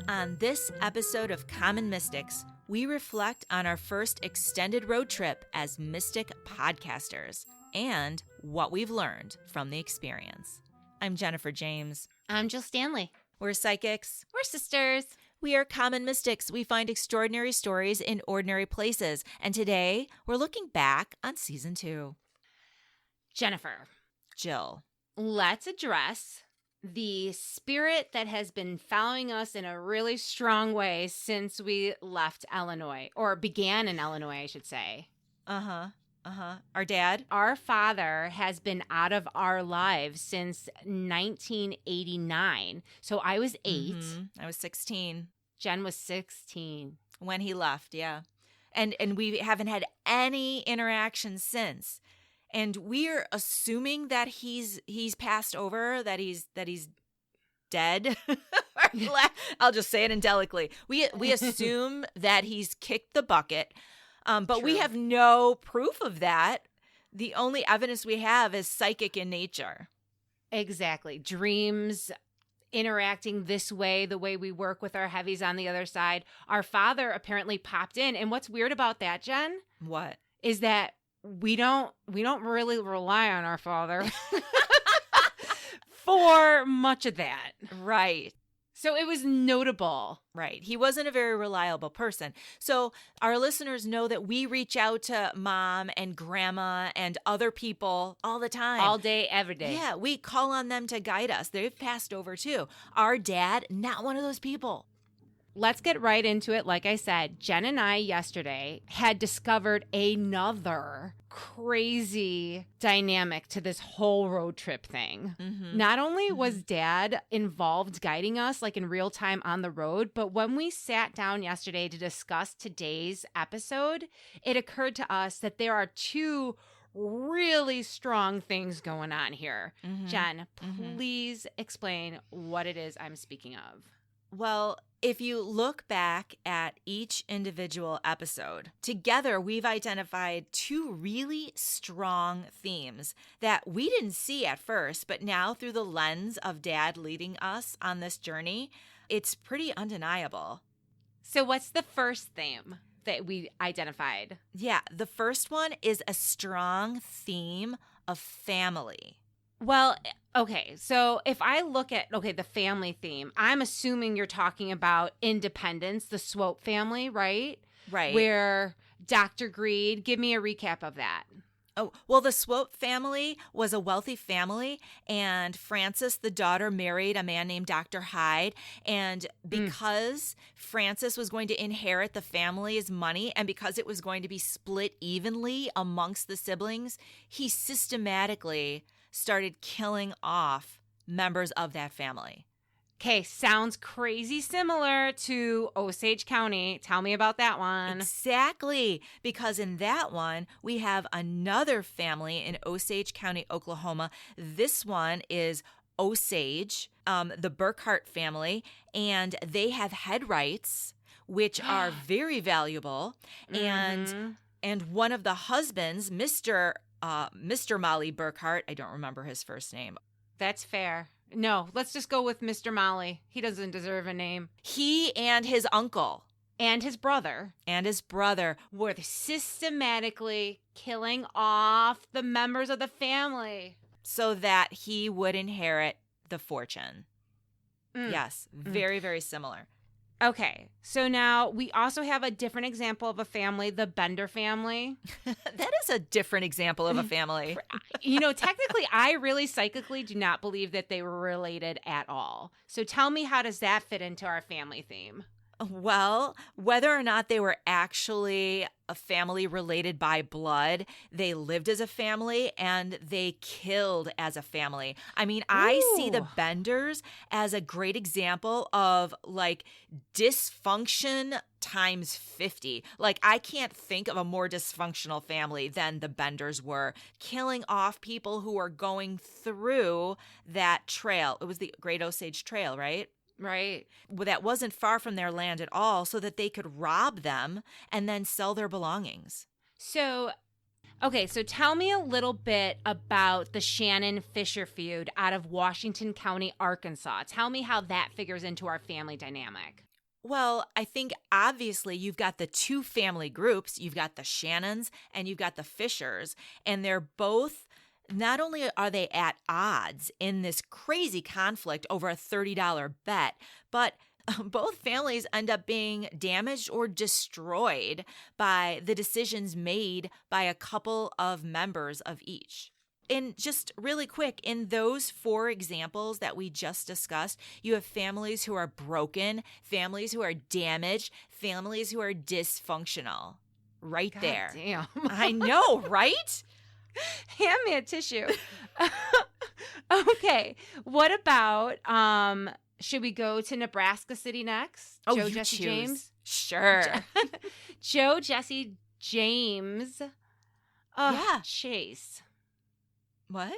On this episode of Common Mystics, we reflect on our first extended road trip as Mystic podcasters and what we've learned from the experience. I'm Jennifer James. I'm Jill Stanley. We're psychics. We're sisters. We are Common Mystics. We find extraordinary stories in ordinary places. And today, we're looking back on Season 2. Jennifer. Jill. Let's address the spirit that has been following us in a really strong way since we left Illinois, or began in Illinois, I should say. Our dad? Our father has been out of our lives since 1989. So I was 8. I was 16. Jen was 16. When he left, yeah. And we haven't had any interaction since. And we're assuming that he's passed over, that he's dead. I'll just say it indelicately. We assume that he's kicked the bucket, but True. We have no proof of that. The only evidence we have is psychic in nature. Exactly. Dreams, interacting this way, the way we work with our heavies on the other side. Our father apparently popped in. And what's weird about that, Jen? What? Is that we don't really rely on our father for much of that. Right. So it was notable. Right. He wasn't a very reliable person. So our listeners know that we reach out to mom and grandma and other people all the time. All day, every day. Yeah, we call on them to guide us. They've passed over too. Our dad, not one of those people. Let's get right into it. Like I said, Jen and I yesterday had discovered another crazy dynamic to this whole road trip thing. Not only was Dad involved guiding us like in real time on the road, but when we sat down yesterday to discuss today's episode, it occurred to us that there are two really strong things going on here. Jen, please explain what it is I'm speaking of. Well, if you look back at each individual episode, together we've identified two really strong themes that we didn't see at first, but now through the lens of Dad leading us on this journey, it's pretty undeniable. So what's the first theme that we identified? Yeah, the first one is a strong theme of family. Well, okay, so if I look at, the family theme, I'm assuming you're talking about Independence, the Swope family, right? Right. Where Dr. Greed, give me a recap of that. Oh, well, the Swope family was a wealthy family, and Frances, the daughter, married a man named Dr. Hyde. And because Frances was going to inherit the family's money, and because it was going to be split evenly amongst the siblings, he systematically started killing off members of that family. Okay, sounds crazy similar to Osage County. Tell me about that one. Exactly, because in that one, we have another family in Osage County, Oklahoma. This one is Osage, the Burkhart family, and they have head rights, which are very valuable. And one of the husbands, Mr. Molly Burkhart, I don't remember his first name. That's fair. No, let's just go with Mr. Molly. He doesn't deserve a name. He and his uncle. And his brother. Were systematically killing off the members of the family. So that he would inherit the fortune. Yes, very, very similar. Okay, so now we also have a different example of a family, the Bender family. That is a different example of a family. Technically, I really psychically do not believe that they were related at all. So tell me, how does that fit into our family theme? Well, whether or not they were actually a family related by blood, they lived as a family and they killed as a family. I mean, I see the Benders as a great example of like dysfunction times 50. Like, I can't think of a more dysfunctional family than the Benders were, killing off people who were going through that trail. It was the Great Osage Trail, right? Right. Well, that wasn't far from their land at all, so that they could rob them and then sell their belongings. So, okay, so tell me a little bit about the Shannon Fisher feud out of Washington County, Arkansas. Tell me how that figures into our family dynamic. Well, I think obviously you've got the two family groups. You've got the Shannons and you've got the Fishers. And they're both, not only are they at odds in this crazy conflict over a $30 bet, but both families end up being damaged or destroyed by the decisions made by a couple of members of each. And just really quick, in those four examples that we just discussed, you have families who are broken, families who are damaged, families who are dysfunctional. Right God there. Damn. I know, right? Hand me a tissue. Okay. What about should we go to Nebraska City next? Oh, Joe you Jesse choose. James? Sure. Joe Jesse James. Yeah. Chase. What?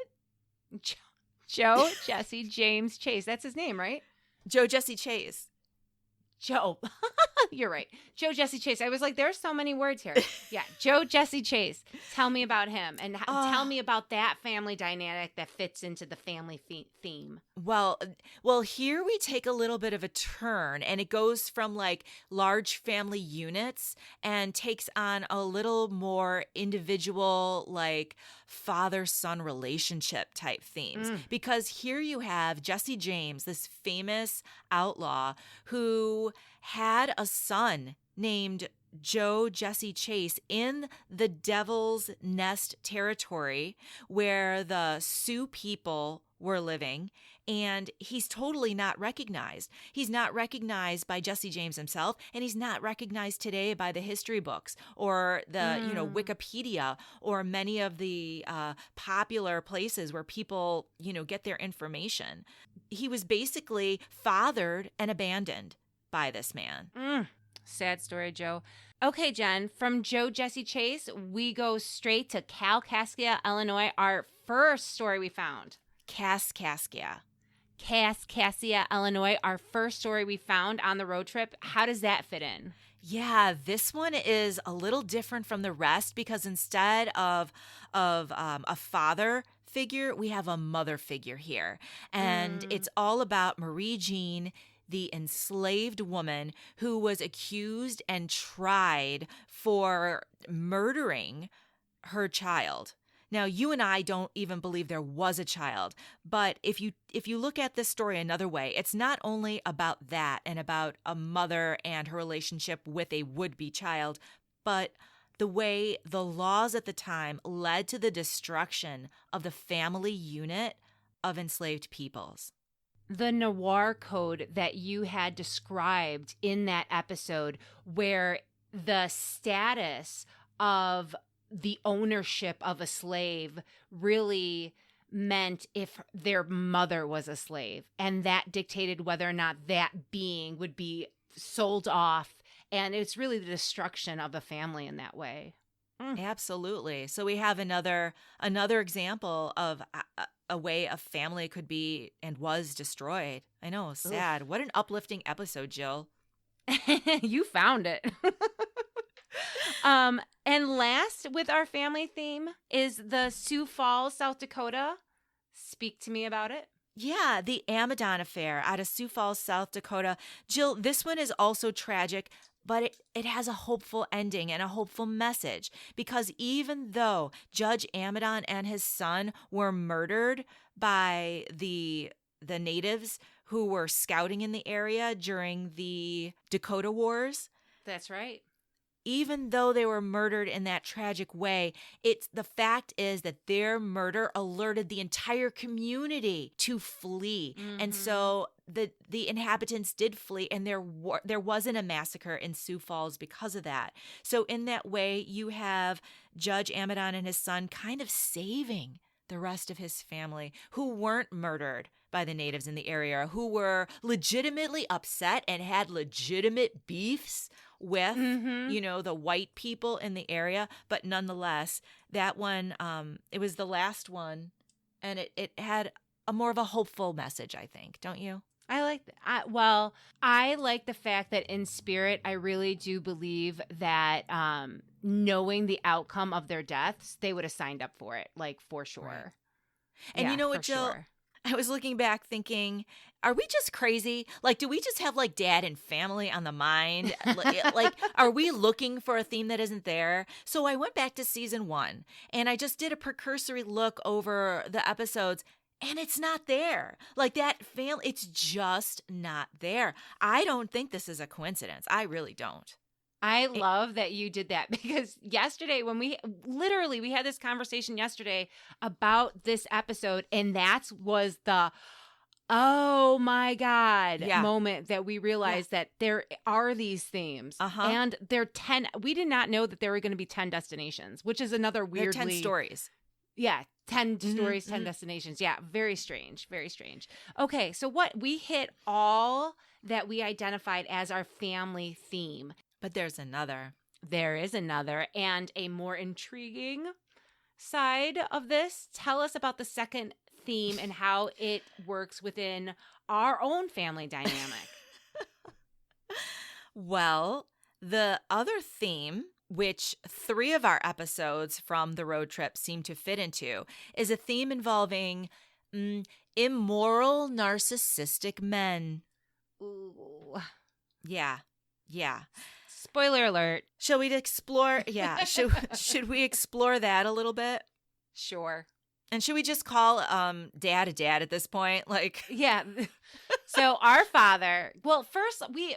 Joe Jesse James Chase. That's his name, right? Joe Jesse Chase. Joe. You're right. Joe Jesse Chase. I was like, there's so many words here. Yeah. Joe Jesse Chase. Tell me about him and tell me about that family dynamic that fits into the family theme. Well, here we take a little bit of a turn, and it goes from like large family units and takes on a little more individual, like father-son relationship type themes. Because here you have Jesse James, this famous outlaw who had a son named Joe Jesse Chase in the Devil's Nest territory where the Sioux people were living, and he's totally not recognized. He's not recognized by Jesse James himself, and he's not recognized today by the history books or the Wikipedia or many of the popular places where people get their information. He was basically fathered and abandoned by this man. Sad story, Joe. Okay, Jen, from Joe Jesse Chase, we go straight to Kalkaska, Illinois, our first story we found. Kaskaskia, Illinois, our first story we found on the road trip. How does that fit in? Yeah, this one is a little different from the rest because instead of a father figure, we have a mother figure here. And it's all about Marie Jean, the enslaved woman who was accused and tried for murdering her child. Now, you and I don't even believe there was a child, but if you look at this story another way, it's not only about that and about a mother and her relationship with a would-be child, but the way the laws at the time led to the destruction of the family unit of enslaved peoples. The noir code that you had described in that episode, where the status of the ownership of a slave really meant if their mother was a slave, and that dictated whether or not that being would be sold off. And it's really the destruction of a family in that way. Absolutely. So we have another example of a way a family could be and was destroyed. I know, sad. Oof. What an uplifting episode, Jill. You found it. And last with our family theme is the Sioux Falls, South Dakota. Speak to me about it. Yeah, the Amadon affair out of Sioux Falls, South Dakota. Jill, this one is also tragic, but it has a hopeful ending and a hopeful message, because even though Judge Amadon and his son were murdered by the natives who were scouting in the area during the Dakota Wars. That's right. Even though they were murdered in that tragic way, the fact is that their murder alerted the entire community to flee. And so the inhabitants did flee, and there wasn't a massacre in Sioux Falls because of that. So in that way, you have Judge Amadon and his son kind of saving the rest of his family who weren't murdered by the natives in the area, who were legitimately upset and had legitimate beefs with, the white people in the area. But nonetheless, that one, it was the last one, and it had a more of a hopeful message, I think. Don't you? I like that. I like the fact that in spirit, I really do believe that knowing the outcome of their deaths, they would have signed up for it, like, for sure. Right. And you know what, Jill? Sure. I was looking back thinking, are we just crazy? Like, do we just have like dad and family on the mind? Like, are we looking for a theme that isn't there? So I went back to season 1 and I just did a precursory look over the episodes. And it's not there. Like that family, it's just not there. I don't think this is a coincidence. I really don't. I love that you did that because yesterday when we had this conversation yesterday about this episode, and that was the oh my God moment that we realized that there are these themes and they're 10. We did not know that there were going to be 10 destinations, which is another weirdly. They're 10 stories. Yeah, 10 stories, 10 destinations. Yeah, very strange, very strange. Okay, so we hit all that we identified as our family theme. But there's another. There is another and a more intriguing side of this. Tell us about the second theme and how it works within our own family dynamic. Well, the other theme, which 3 of our episodes from the road trip seem to fit into, is a theme involving immoral, narcissistic men. Ooh. Yeah. Spoiler alert. Shall we explore? Yeah. Should we explore that a little bit? Sure. And should we just call dad a dad at this point? Like, yeah. So our father, well, first we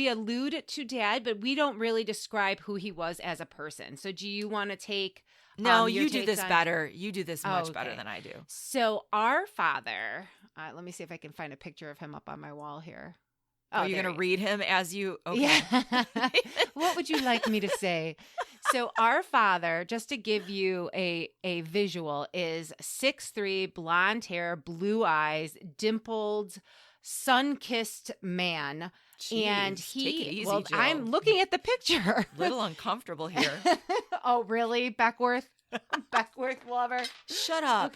allude to dad, but we don't really describe who he was as a person. So do you want to take No, you do this better. You do this much better than I do. So our father, let me see if I can find a picture of him up on my wall here. Oh, you're going to read him as you... Okay. Yeah. What would you like me to say? So our father, just to give you a visual, is 6'3", blonde hair, blue eyes, dimpled, sun-kissed man. Jeez, and take it easy, well, Jill. I'm looking at the picture. Little uncomfortable here. Oh, really? Beckwith lover? Shut up.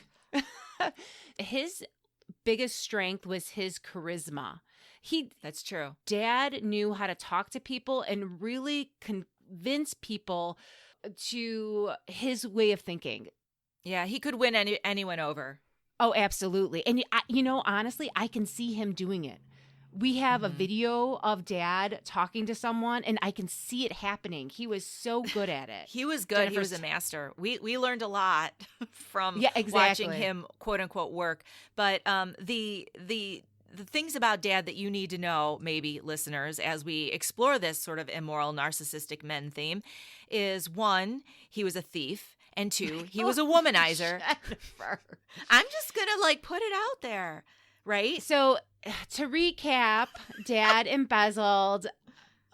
His biggest strength was his charisma. That's true. Dad knew how to talk to people and really convince people to his way of thinking. Yeah, he could win anyone over. Oh, absolutely. And, honestly, I can see him doing it. We have a video of Dad talking to someone, and I can see it happening. He was so good at it. He was good. He was a master. We learned a lot from watching him, quote unquote, work. But the things about Dad that you need to know, maybe listeners, as we explore this sort of immoral, narcissistic men theme, is 1, he was a thief, and 2, he was a womanizer. Jennifer. I'm just gonna put it out there, right? So to recap, Dad embezzled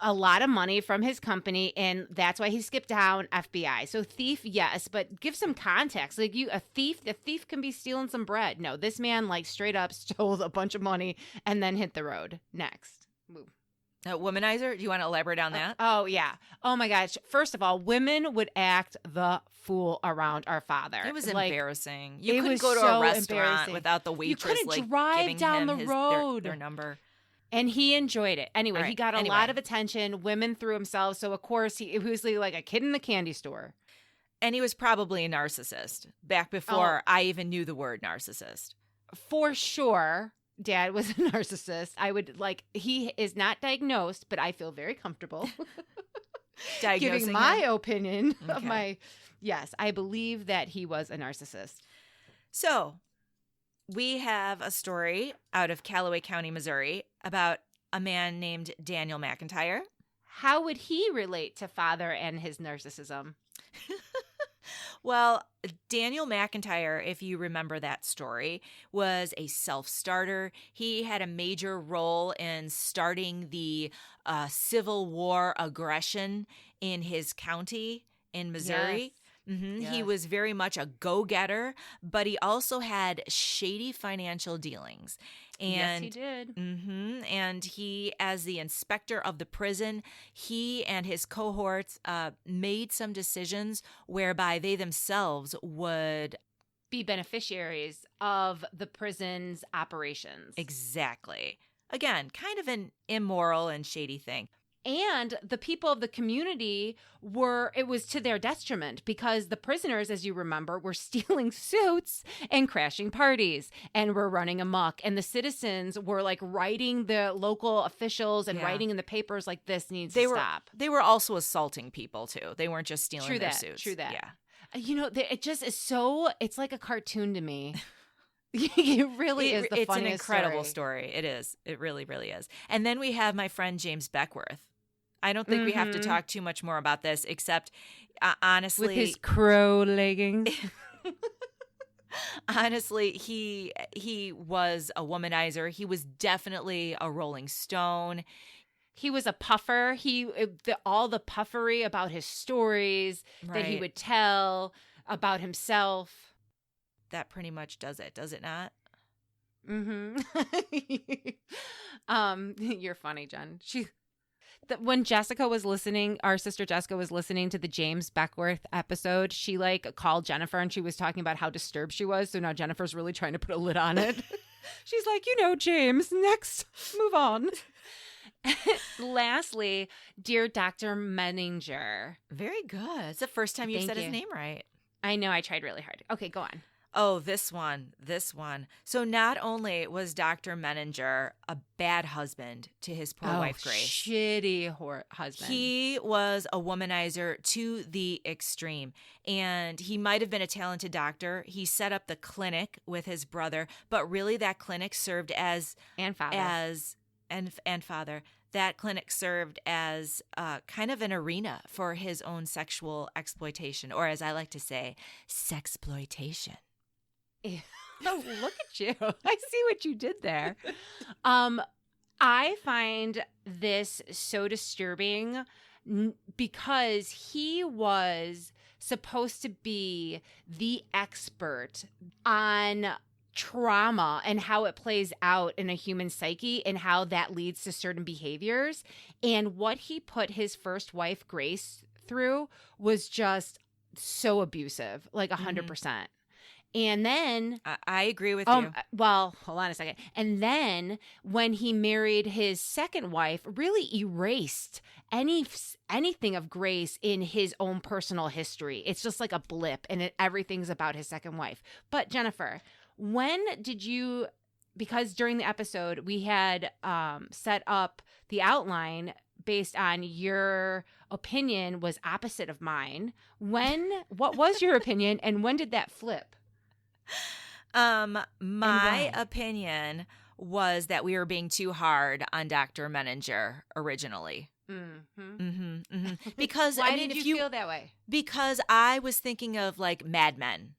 a lot of money from his company, and that's why he skipped down FBI. So thief, yes, but give some context. Like a thief can be stealing some bread. No, this man straight up stole a bunch of money and then hit the road. Next. Move. Womanizer? Do you want to elaborate on that? Oh, yeah. Oh, my gosh. First of all, women would act the fool around our father. It was embarrassing. You couldn't go to a restaurant without the waitress you couldn't drive down the road. Their number. And he enjoyed it. Anyway, he got a lot of attention. Women threw himself. So, of course, he was like a kid in the candy store. And he was probably a narcissist back before I even knew the word narcissist. For sure, Dad was a narcissist. He is not diagnosed, but I feel very comfortable giving my opinion of yes, I believe that he was a narcissist. So, we have a story out of Callaway County, Missouri, about a man named Daniel Mcintyre. How would he relate to father and his narcissism? Well, Daniel Mcintyre, if you remember that story, was a self-starter. He had a major role in starting the Civil War aggression in his county in Missouri. Yes. Yes. He was very much a go-getter, but he also had shady financial dealings. And, yes, he did. And he, as the inspector of the prison, he and his cohorts made some decisions whereby they themselves would be beneficiaries of the prison's operations. Exactly. Again, kind of an immoral and shady thing. And the people of the community it was to their detriment because the prisoners, as you remember, were stealing suits and crashing parties and were running amok. And the citizens were like writing the local officials and writing in the papers like this needs to stop. They were also assaulting people too. They weren't just stealing their suits. True that. Yeah. You know, it just is it's like a cartoon to me. It really is the funniest It's an incredible story. It is. It really, really is. And then we have my friend James Beckwith. I don't think we have to talk too much more about this, except honestly, with his crow leggings. Honestly, he was a womanizer. He was definitely a Rolling Stone. He was a puffer. All the puffery about his stories that he would tell about himself. That pretty much does it not? Mm-hmm. You're funny, Jen. When Jessica was listening, our sister Jessica was listening to the James Beckwith episode, she like called Jennifer and she was talking about how disturbed she was. So now Jennifer's really trying to put a lid on it. She's like, James, next, move on. Lastly, dear Dr. Menninger. Very good. It's the first time you've said his name right. I know. I tried really hard. Okay, go on. Oh, this one. So not only was Dr. Menninger a bad husband to his poor wife, Grace. Shitty husband. He was a womanizer to the extreme. And he might have been a talented doctor. He set up the clinic with his brother, but really that clinic served as... And father. And father. That clinic served as kind of an arena for his own sexual exploitation, or as I like to say, sexploitation. Oh, look at you. I see what you did there. I find this so disturbing because he was supposed to be the expert on trauma and how it plays out in a human psyche and how that leads to certain behaviors. And what he put his first wife, Grace, through was just so abusive, like 100%. And then I agree with you. Well, hold on a second. And then when he married his second wife, really erased anything of Grace in his own personal history. It's just like a blip, and everything's about his second wife. But Jennifer, when did you? Because during the episode we had set up the outline based on your opinion was opposite of mine. What was your opinion, and when did that flip? My opinion was that we were being too hard on Dr. Menninger originally. Because why did you feel that way? Because I was thinking of like Mad Men,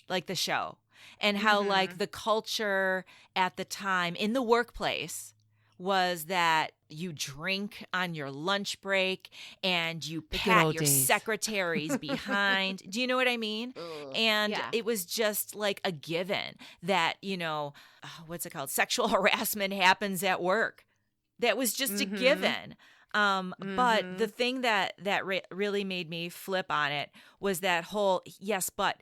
like the show, and how like the culture at the time in the workplace was that you drink on your lunch break and you pat your secretaries behind. Do you know what I mean? And it was just like a given that, what's it called? Sexual harassment happens at work. That was just a given. But the thing that really made me flip on it was that whole, yes, but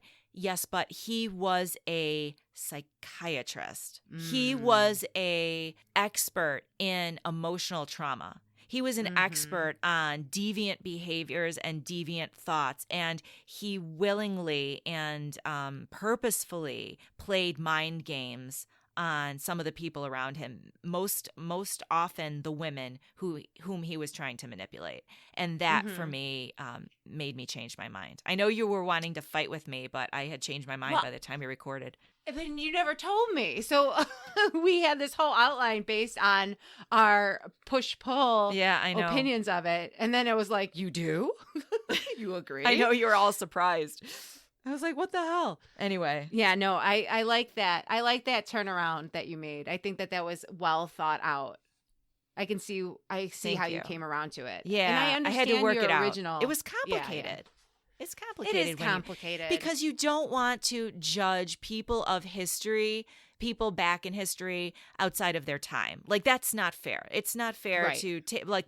he was a psychiatrist. He was a expert in emotional trauma. He was an expert on deviant behaviors and deviant thoughts, and he willingly and purposefully played mind games on some of the people around him, most often the women whom he was trying to manipulate. And that for me made me change my mind. I know you were wanting to fight with me, but I had changed my mind by the time we recorded. But you never told me. So we had this whole outline based on our push-pull opinions of it. And then it was like, you do? You agree? I know you were all surprised. I was like, what the hell? Anyway. Yeah, no, I like that. I like that turnaround that you made. I think that was well thought out. I see how you came around to it. Yeah. And I understand had to work your it out. original. It was complicated. Yeah. It's complicated. It is complicated. Because you don't want to judge people of history, people back in history outside of their time. Like, that's not fair. It's not fair to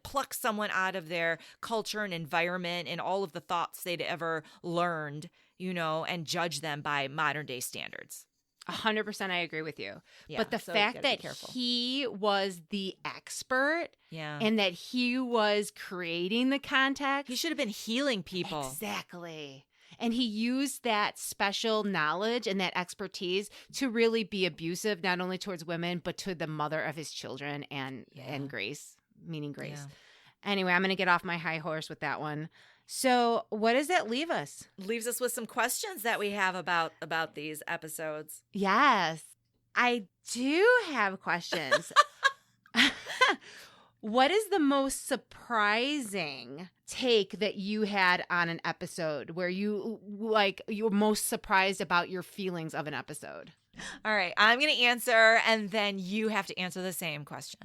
pluck someone out of their culture and environment and all of the thoughts they'd ever learned, and judge them by modern day standards. 100% I agree with you. Yeah, but the so you fact gotta be that careful. he was the expert Yeah. and that he was creating the context. He should have been healing people. Exactly. And he used that special knowledge and that expertise to really be abusive, not only towards women, but to the mother of his children and Grace, meaning Grace. Yeah. Anyway, I'm going to get off my high horse with that one. So what does that leave us? Leaves us with some questions that we have about these episodes. Yes, I do have questions. What is the most surprising take that you had on an episode where you were most surprised about your feelings of an episode? All right, I'm going to answer, and then you have to answer the same question.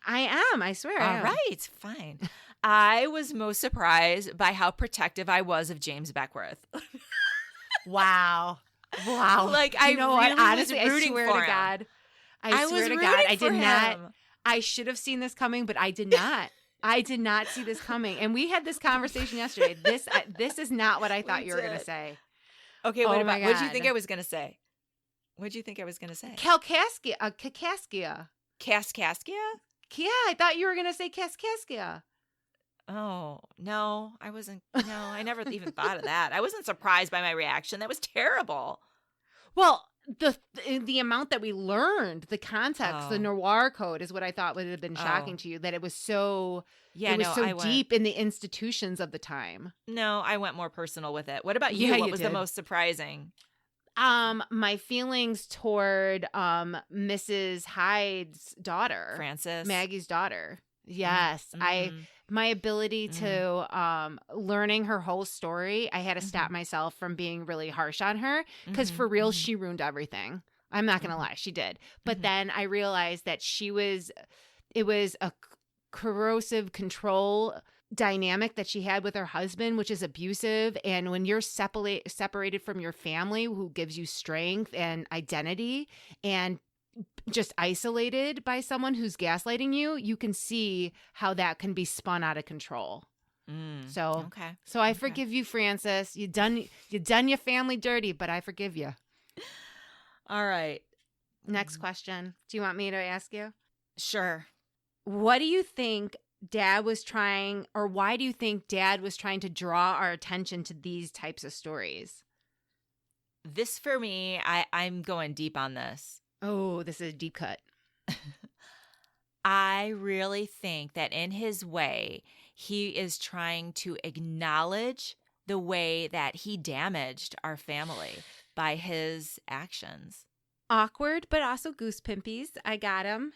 I am, I swear. All right, fine. I was most surprised by how protective I was of James Beckwith. Wow. Like, I know really what? Honestly, was rooting I swear for to him. God. I swear to God, I did not. I should have seen this coming, but I did not. I did not see this coming. And we had this conversation yesterday. This is not what I thought you were going to say. Okay, what my did you God. think I was going to say? What did you think I was going to say? Kaskaskia. Kaskaskia? Yeah, I thought you were going to say Kaskaskia. Oh, no, I wasn't. No, I never even thought of that. I wasn't surprised by my reaction. That was terrible. Well, the amount that we learned, the context, the noir code is what I thought would have been shocking to you, that it was so deep in the institutions of the time. No, I went more personal with it. What about you? Yeah, What you was did. the most surprising? My feelings toward Mrs. Hyde's daughter, Frances, Maggie's daughter. Yes, Mm-hmm. my ability to learning her whole story, I had to stop myself from being really harsh on her because for real, she ruined everything. I'm not gonna lie, she did. But then I realized that it was a corrosive control dynamic that she had with her husband, which is abusive. And when you're separated from your family, who gives you strength and identity, and just isolated by someone who's gaslighting you, you can see how that can be spun out of control. So I forgive you, Frances. You done your family dirty, but I forgive you. All right. Next question. Do you want me to ask you? Sure. What do you think Dad was trying, or why do you think Dad was trying to draw our attention to these types of stories? This, for me, I'm going deep on this. Oh, this is a deep cut. I really think that in his way, he is trying to acknowledge the way that he damaged our family by his actions. Awkward, but also goose pimpies. I got him.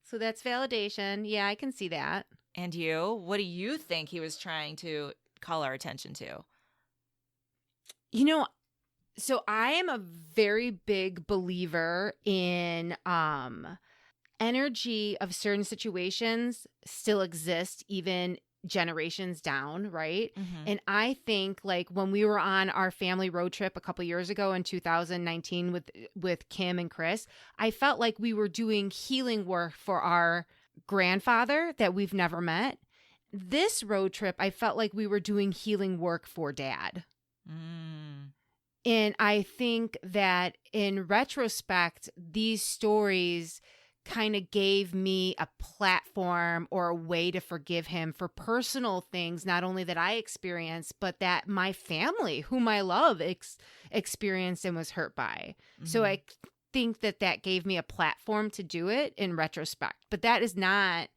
So that's validation. Yeah, I can see that. And you? What do you think he was trying to call our attention to? You know, so I am a very big believer in energy of certain situations still exist even generations down, right? And I think like when we were on our family road trip a couple years ago in 2019 with Kim and Chris, I felt like we were doing healing work for our grandfather that we've never met. This road trip, I felt like we were doing healing work for Dad. And I think that in retrospect, these stories kind of gave me a platform or a way to forgive him for personal things, not only that I experienced, but that my family, whom I love, experienced and was hurt by. So I think that gave me a platform to do it in retrospect. But that is not...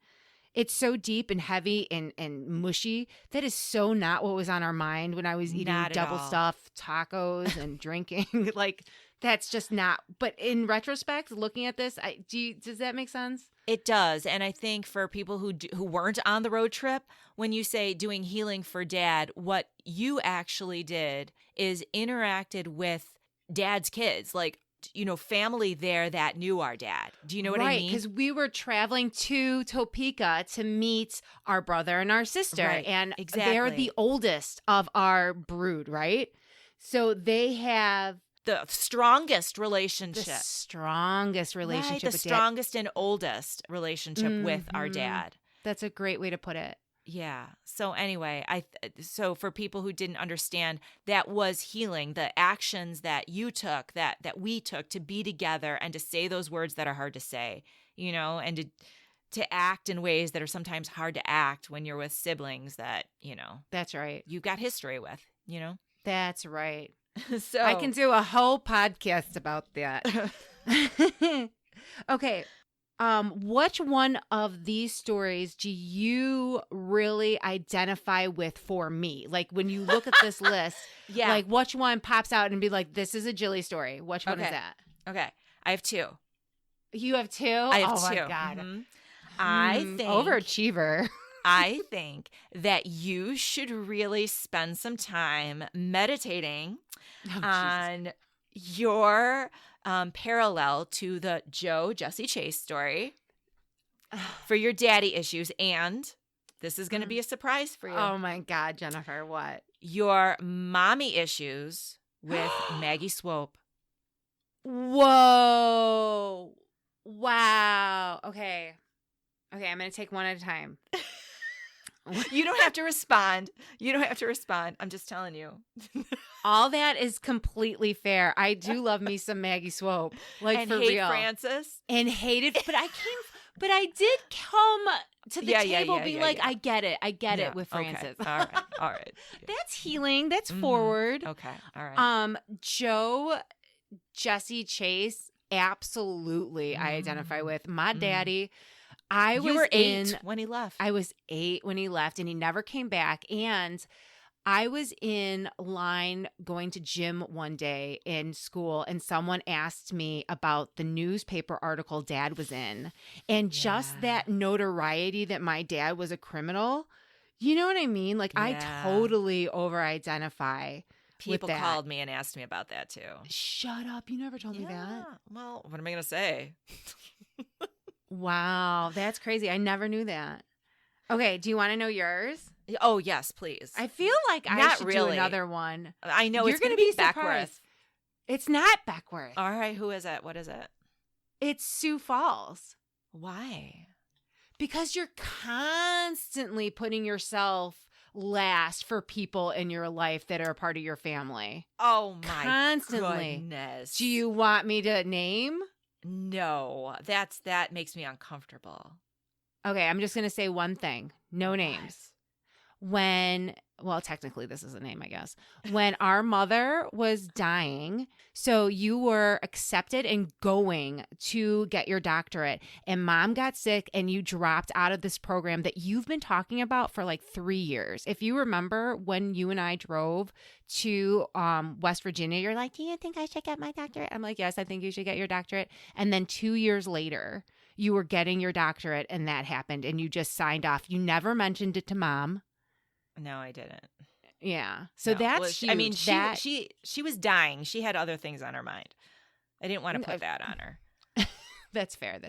It's so deep and heavy and mushy. That is so not what was on our mind when I was eating double stuffed tacos and drinking. Like, that's just not. But in retrospect, looking at this, does that make sense? It does. And I think for people who weren't on the road trip, when you say doing healing for Dad, what you actually did is interacted with Dad's kids. Like, you know, family there that knew our dad. Do you know what I mean? Right, because we were traveling to Topeka to meet our brother and our sister. Right, and exactly. They're the oldest of our brood, right? So they have the strongest relationship. The strongest relationship right, the with strongest and oldest relationship with our Mhm. dad. That's a great way to put it. Yeah. So anyway, so for people who didn't understand, that was healing. The actions that you took, that we took to be together and to say those words that are hard to say, and to act in ways that are sometimes hard to act when you're with siblings that, That's right. you've got history with, That's right. So I can do a whole podcast about that. Okay. Which one of these stories do you really identify with for me? Like when you look at this list, like which one pops out and be like, this is a Jilly story. Which one is that? Okay. I have two. You have two? I have two. Oh my God. Mm-hmm. I think overachiever. I think that you should really spend some time meditating on your parallel to the Jesse Chase story for your daddy issues. And this is going to be a surprise for you. Oh my God, Jennifer, what? Your mommy issues with Maggie Swope. Whoa. Wow. Okay, I'm going to take one at a time. You don't have to respond. I'm just telling you. All that is completely fair. I do love me some Maggie Swope. Like, and for hate real. Francis. And hated, but I did come to the table being like, I get it with Francis. Okay. All right. That's healing. That's forward. Okay. All right. Jesse Chase, absolutely I identify with. My daddy. You were 8 when he left. I was 8 when he left, and he never came back. And I was in line going to gym one day in school, and someone asked me about the newspaper article Dad was in. And just that notoriety that my dad was a criminal, you know what I mean? Like, I totally over-identify People with that. called me and asked me about that, too. Shut up. You never told me that. Well, what am I going to say? Wow, that's crazy. I never knew that. Okay, do you want to know yours? Oh, yes, please. I feel like I should do another one. I know You're it's going to be Beckwith. surprised. It's not Beckwith. All right, who is it? What is it? It's Sioux Falls. Why? Because you're constantly putting yourself last for people in your life that are a part of your family. Oh, my goodness. Do you want me to name? No, that makes me uncomfortable. Okay, I'm just going to say one thing. No names. Well, technically this is a name, I guess. When our mother was dying, so you were accepted and going to get your doctorate, and Mom got sick and you dropped out of this program that you've been talking about for like 3 years. If you remember when you and I drove to West Virginia, you're like, do you think I should get my doctorate? I'm like, yes, I think you should get your doctorate. And then 2 years later, you were getting your doctorate and that happened and you just signed off. You never mentioned it to Mom. No, I didn't. Yeah. So that's huge. I mean, she was dying. She had other things on her mind. I didn't want to put that on her. That's fair.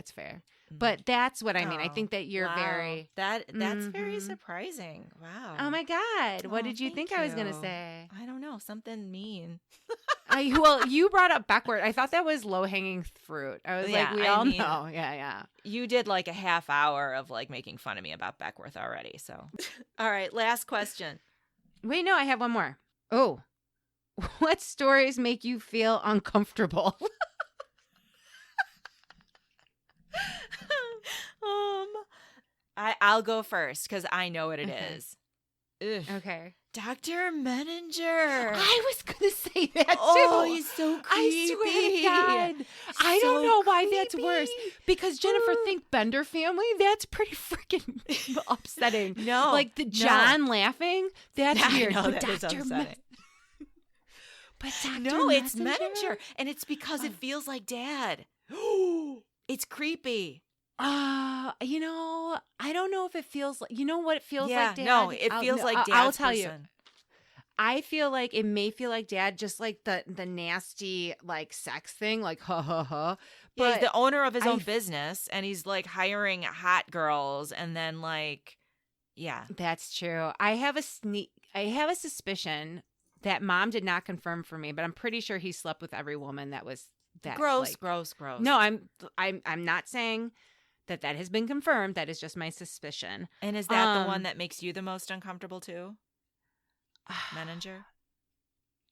But that's what I mean. I think that you're very... That's very surprising. Wow. Oh, my God. What did you think I was going to say? I don't know. Something mean. Well, you brought up Beckwith. I thought that was low-hanging fruit. I was like, we all know. Yeah. You did like a half hour of like making fun of me about Beckwith already. So, all right. Last question. Wait, no, I have one more. Oh, what stories make you feel uncomfortable? I'll go first because I know what it is. Ugh. Okay. Dr. Menninger. I was going to say that too. Oh, he's so creepy. I swear to God. I don't know why that's worse. Because Jennifer, think Bender family. That's pretty freaking upsetting. No. Like the John laughing. That's weird. No, but that is upsetting. But Dr. No, it's Menninger. And it's because it feels like Dad. It's creepy. I don't know if it feels like, you know what it feels like, Dad? No, it feels like Dad's I'll tell you. person. I feel like it may feel like Dad, just like the nasty like sex thing, like ha ha ha. But he's the owner of his own business, and he's like hiring hot girls, and then like, yeah, that's true. I have a suspicion that Mom did not confirm for me, but I'm pretty sure he slept with every woman that was that gross. No, I'm not saying that has been confirmed. That is just my suspicion. And is that the one that makes you the most uncomfortable too? Mcintyre?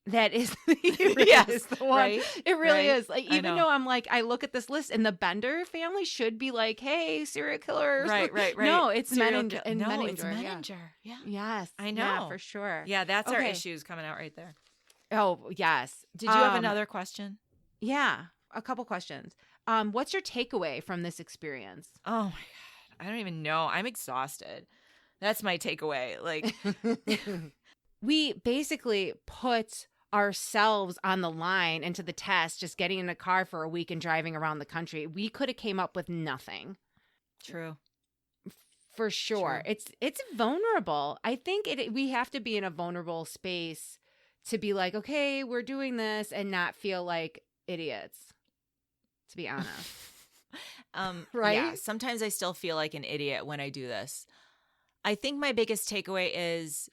That is, is the one. Right? It really Right? is. Like, even though I'm like, I look at this list and the Bender family should be like, hey, serial killers. Right. No, it's Mcintyre. No, it's Mcintyre. Yeah. Yes. I know. Yeah, for sure. Yeah, that's our issues coming out right there. Oh, yes. Did you have another question? Yeah, a couple questions. What's your takeaway from this experience? Oh my God. I don't even know. I'm exhausted. That's my takeaway. Like, we basically put ourselves on the line into the test, just getting in a car for a week and driving around the country. We could have came up with nothing. True. For sure. True. It's vulnerable. I think we have to be in a vulnerable space to be like, okay, we're doing this and not feel like idiots, to be honest. Right? Yeah, sometimes I still feel like an idiot when I do this. I think my biggest takeaway is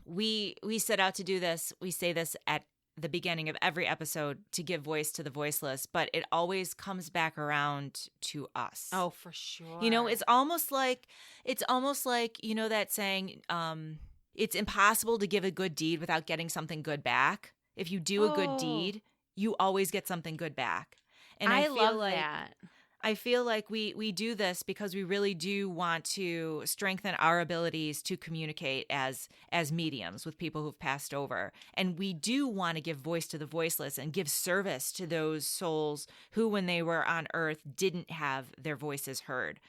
we set out to do this. We say this at the beginning of every episode to give voice to the voiceless, but it always comes back around to us. Oh, for sure. You know, it's almost like, you know, that saying, it's impossible to give a good deed without getting something good back. If you do a good deed, you always get something good back. And I love that. I feel like we do this because we really do want to strengthen our abilities to communicate as mediums with people who've passed over. And we do want to give voice to the voiceless and give service to those souls who, when they were on earth, didn't have their voices heard.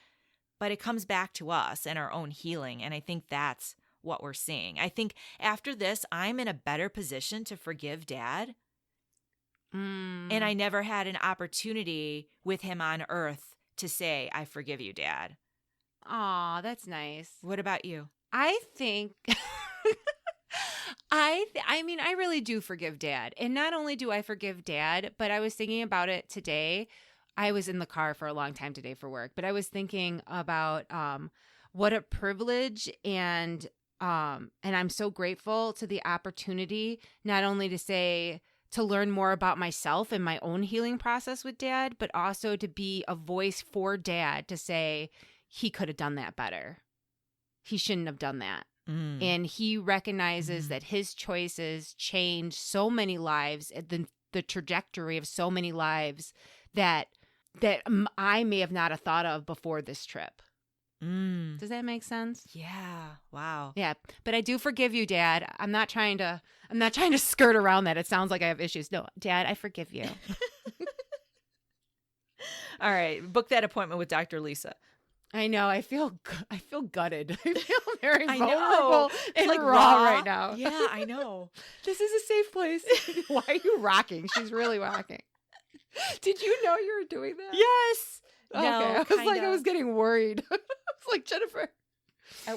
But it comes back to us and our own healing. And I think that's what we're seeing. I think after this, I'm in a better position to forgive Dad. And I never had an opportunity with him on earth to say, I forgive you, Dad. Aw, that's nice. What about you? I think, I mean, I really do forgive Dad. And not only do I forgive Dad, but I was thinking about it today. I was in the car for a long time today for work, but I was thinking about what a privilege and I'm so grateful to the opportunity not only to learn more about myself and my own healing process with Dad, but also to be a voice for Dad to say he could have done that better. He shouldn't have done that. And he recognizes that his choices changed so many lives, the trajectory of so many lives that I may have not have thought of before this trip. Does that make sense? Yeah. Wow. Yeah. But I do forgive you, Dad. I'm not trying to skirt around that. It sounds like I have issues. No, Dad, I forgive you. All right. Book that appointment with Dr. Lisa. I know. I feel gutted. I feel very vulnerable and like raw right now. Yeah, I know. This is a safe place. Why are you rocking? She's really rocking. Did you know you were doing that? Yes. Okay. No, I was getting worried. It's like, Jennifer.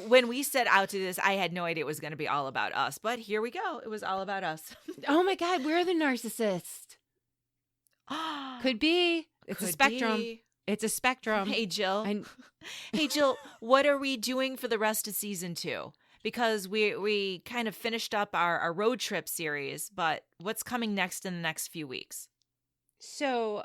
When we set out to this, I had no idea it was going to be all about us, but here we go. It was all about us. Oh my God, we're the narcissist. Could be. It's a spectrum. It's a spectrum. Hey, Jill. Hey, Jill, what are we doing for the rest of season 2? Because we kind of finished up our road trip series, but what's coming next in the next few weeks? So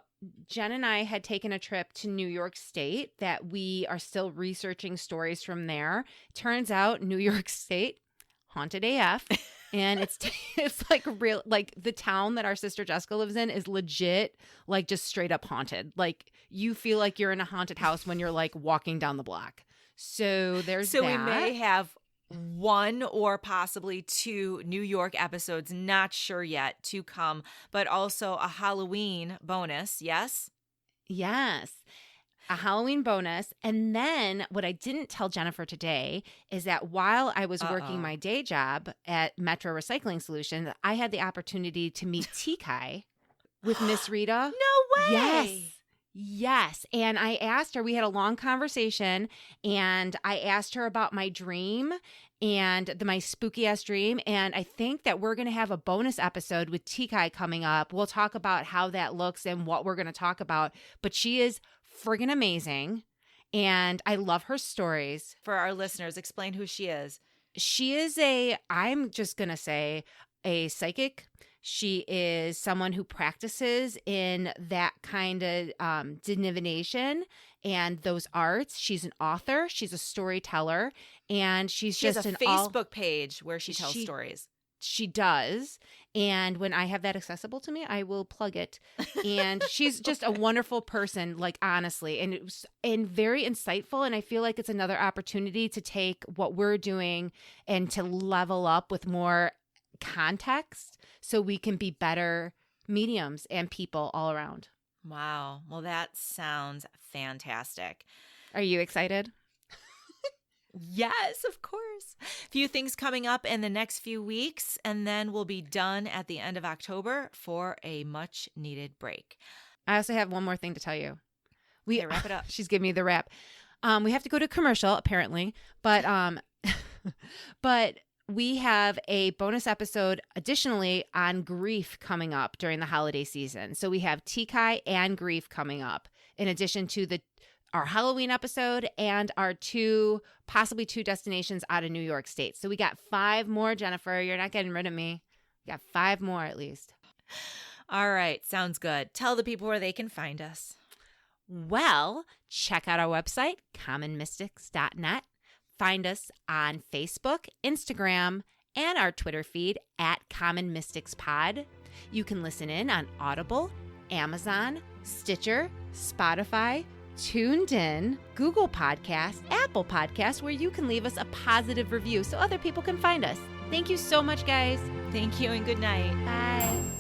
Jen and I had taken a trip to New York State that we are still researching stories from there. Turns out New York State, haunted AF. And it's like real, like the town that our sister Jessica lives in is legit, like just straight up haunted. Like you feel like you're in a haunted house when you're like walking down the block. So there's that. So we may have 1 or possibly 2 New York episodes, not sure yet, to come, but also a Halloween bonus, yes? Yes. A Halloween bonus. And then what I didn't tell Jennifer today is that while I was working my day job at Metro Recycling Solutions, I had the opportunity to meet T-Kai with Miss Rita. No way! Yes. And I asked her, we had a long conversation, and I asked her about my dream and my spooky ass dream. And I think that we're going to have a bonus episode with T-Kai coming up. We'll talk about how that looks and what we're going to talk about. But she is friggin' amazing. And I love her stories. For our listeners, explain who she is. She is I'm just going to say, a psychic. She is someone who practices in that kind of divination and those arts. She's an author. She's a storyteller. And she has a Facebook page where she tells stories. She does. And when I have that accessible to me, I will plug it. And she's just a wonderful person, like, honestly, and very insightful. And I feel like it's another opportunity to take what we're doing and to level up with more context so we can be better mediums and people all around. Wow. Well, that sounds fantastic. Are you excited? Yes, of course. A few things coming up in the next few weeks, and then we'll be done at the end of October for a much needed break. I also have one more thing to tell you. Okay, wrap it up. She's giving me the wrap. We have to go to commercial, apparently, but but we have a bonus episode additionally on grief coming up during the holiday season. So we have Tikai and grief coming up in addition to our Halloween episode and our possibly two destinations out of New York State. So we got 5 more, Jennifer. You're not getting rid of me. We got 5 more at least. All right. Sounds good. Tell the people where they can find us. Well, check out our website, commonmystics.net. Find us on Facebook, Instagram, and our Twitter feed at Common Mystics Pod. You can listen in on Audible, Amazon, Stitcher, Spotify, Tuned In, Google Podcasts, Apple Podcasts, where you can leave us a positive review so other people can find us. Thank you so much, guys. Thank you and good night. Bye.